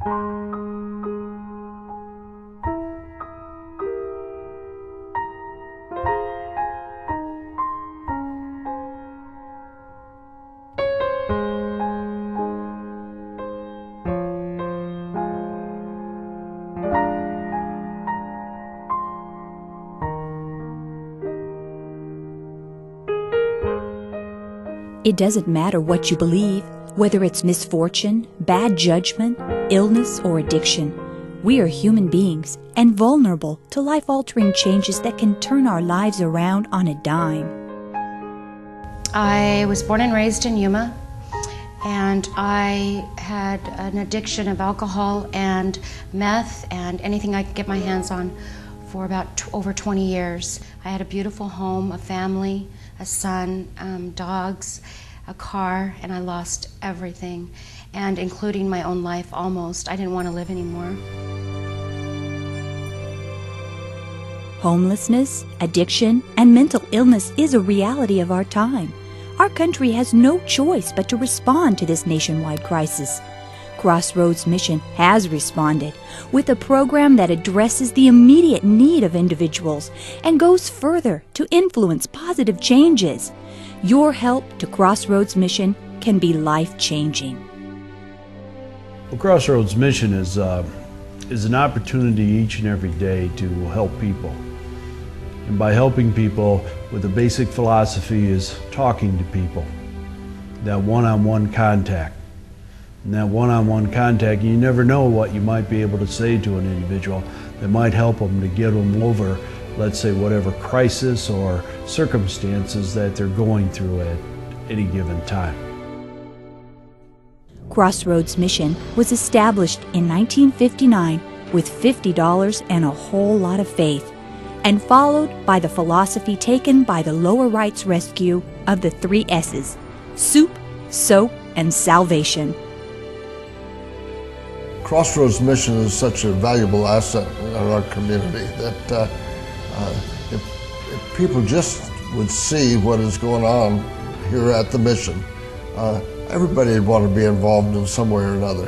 It doesn't matter what you believe, whether it's misfortune, bad judgment, illness, or addiction. We are human beings and vulnerable to life-altering changes that can turn our lives around on a dime. I was born and raised in Yuma, and I had an addiction of alcohol and meth and anything I could get my hands on for about over 20 years. I had a beautiful home, a family, a son, dogs, a car, and I lost everything, and including my own life almost. I didn't want to live anymore. Homelessness, addiction, and mental illness is a reality of our time. Our country has no choice but to respond to this nationwide crisis. Crossroads Mission has responded with a program that addresses the immediate need of individuals and goes further to influence positive changes. Your help to Crossroads Mission can be life-changing. Well, Crossroads Mission is an opportunity each and every day to help people. And by helping people, with the basic philosophy is talking to people, that one-on-one contact. And that one-on-one contact, you never know what you might be able to say to an individual that might help them to get them over, let's say, whatever crisis or circumstances that they're going through at any given time. Crossroads Mission was established in 1959 with $50 and a whole lot of faith, and followed by the philosophy taken by the Lower Rights Rescue of the 3 S's: soup, soap, and salvation. Crossroads Mission is such a valuable asset in our community that if people just would see what is going on here at the mission, everybody would want to be involved in some way or another.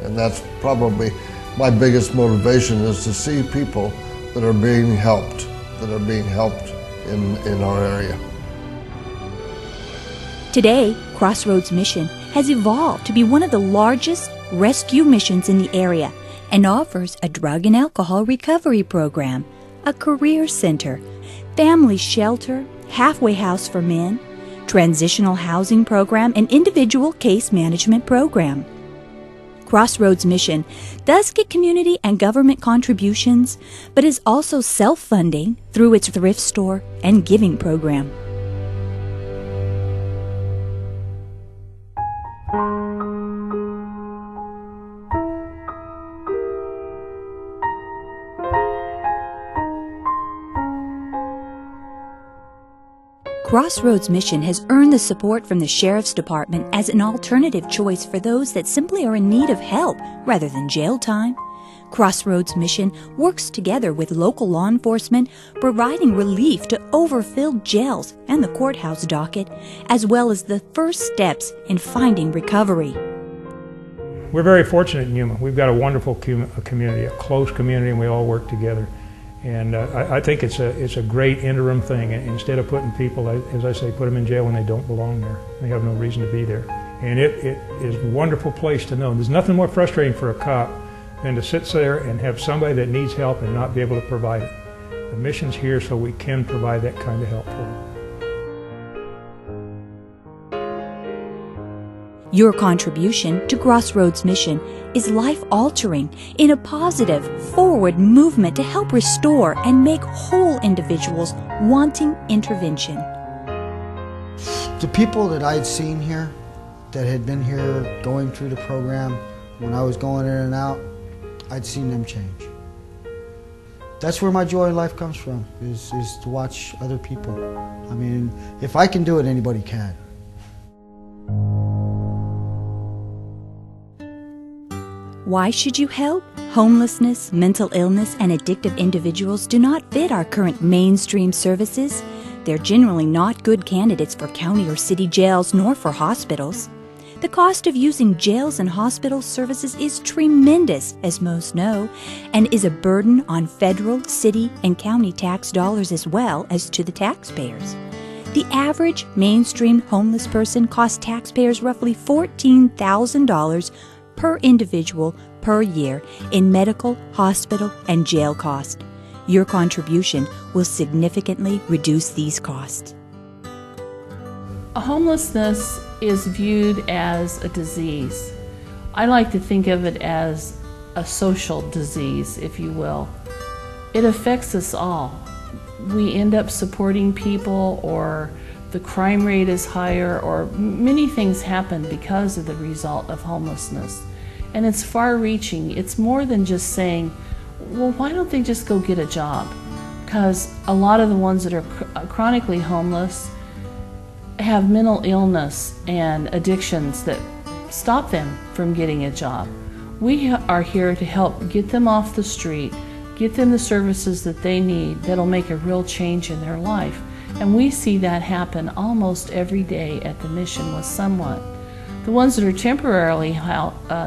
And that's probably my biggest motivation, is to see people that are being helped, in our area. Today, Crossroads Mission has evolved to be one of the largest rescue missions in the area and offers a drug and alcohol recovery program, a career center, family shelter, halfway house for men, transitional housing program, and individual case management program. Crossroads Mission does get community and government contributions, but is also self-funding through its thrift store and giving program. Crossroads Mission has earned the support from the Sheriff's Department as an alternative choice for those that simply are in need of help rather than jail time. Crossroads Mission works together with local law enforcement, providing relief to overfilled jails and the courthouse docket, as well as the first steps in finding recovery. We're very fortunate in Yuma. We've got a wonderful community, a close community, and we all work together. And I think it's a great interim thing. Instead of putting people, as I say, put them in jail when they don't belong there. They have no reason to be there. And it is a wonderful place to know. There's nothing more frustrating for a cop than to sit there and have somebody that needs help and not be able to provide it. The mission's here so we can provide that kind of help for them. Your contribution to Crossroads Mission is life-altering in a positive, forward movement to help restore and make whole individuals wanting intervention. The people that I had seen here, that had been here going through the program, when I was going in and out, I'd seen them change. That's where my joy in life comes from, is to watch other people. I mean, if I can do it, anybody can. Why should you help? Homelessness, mental illness, and addictive individuals do not fit our current mainstream services. They're generally not good candidates for county or city jails nor for hospitals. The cost of using jails and hospital services is tremendous, as most know, and is a burden on federal, city, and county tax dollars as well as to the taxpayers. The average mainstream homeless person costs taxpayers roughly $14,000 per individual per year in medical, hospital, and jail costs. Your contribution will significantly reduce these costs. Homelessness is viewed as a disease. I like to think of it as a social disease, if you will. It affects us all. We end up supporting people, or the crime rate is higher, or many things happen because of the result of homelessness. And it's far-reaching. It's more than just saying, well, why don't they just go get a job? Because a lot of the ones that are chronically homeless have mental illness and addictions that stop them from getting a job. We are here to help get them off the street, get them the services that they need that'll make a real change in their life. And we see that happen almost every day at the mission with someone. The ones that are temporarily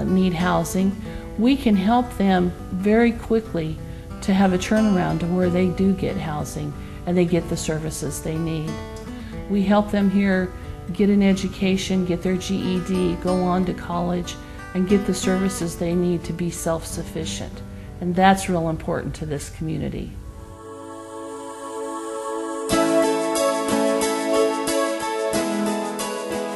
need housing, we can help them very quickly to have a turnaround to where they do get housing and they get the services they need. We help them here get an education, get their GED, go on to college, and get the services they need to be self-sufficient. And that's real important to this community.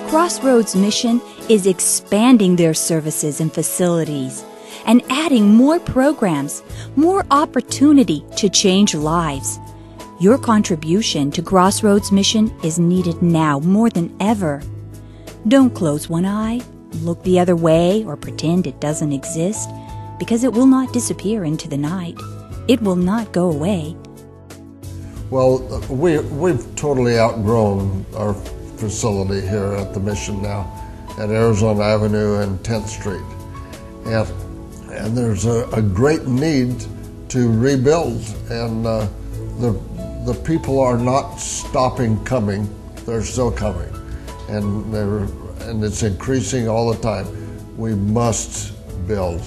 Crossroads Mission is expanding their services and facilities and adding more programs, more opportunity to change lives. Your contribution to Crossroads Mission is needed now more than ever. Don't close one eye, look the other way, or pretend it doesn't exist, because it will not disappear into the night. It will not go away. Well, we've totally outgrown our facility here at the mission now at Arizona Avenue and 10th Street. And there's a great need to rebuild, and the people are not stopping coming, they're still coming. And it's increasing all the time. We must build.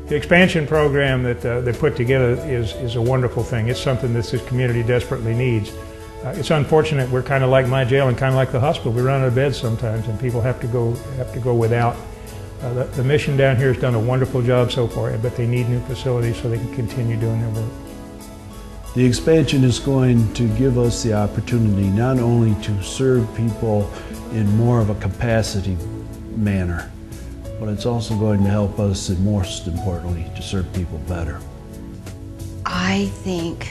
The expansion program that they put together is a wonderful thing. It's something that this community desperately needs. It's unfortunate we're kind of like my jail and kind of like the hospital. We run out of beds sometimes, and people have to go without. The mission down here has done a wonderful job so far, but they need new facilities so they can continue doing their work. The expansion is going to give us the opportunity not only to serve people in more of a capacity manner, but it's also going to help us, and most importantly, to serve people better. I think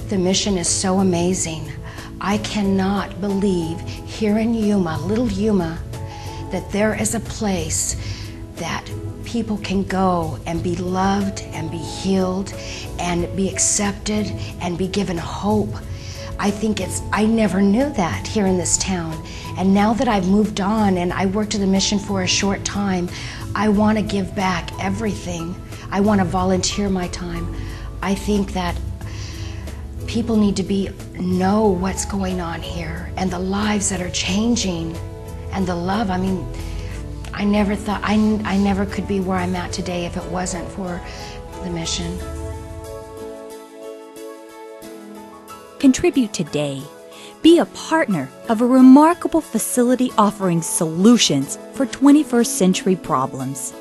the mission is so amazing. I cannot believe here in Yuma, little Yuma, that there is a place that people can go and be loved and be healed and be accepted and be given hope. I never knew that here in this town. And now that I've moved on and I worked at the mission for a short time, I want to give back everything. I want to volunteer my time. I think that people need to know what's going on here and the lives that are changing and the love. I mean, I never thought, I never could be where I'm at today if it wasn't for the mission. Contribute today. Be a partner of a remarkable facility offering solutions for 21st century problems.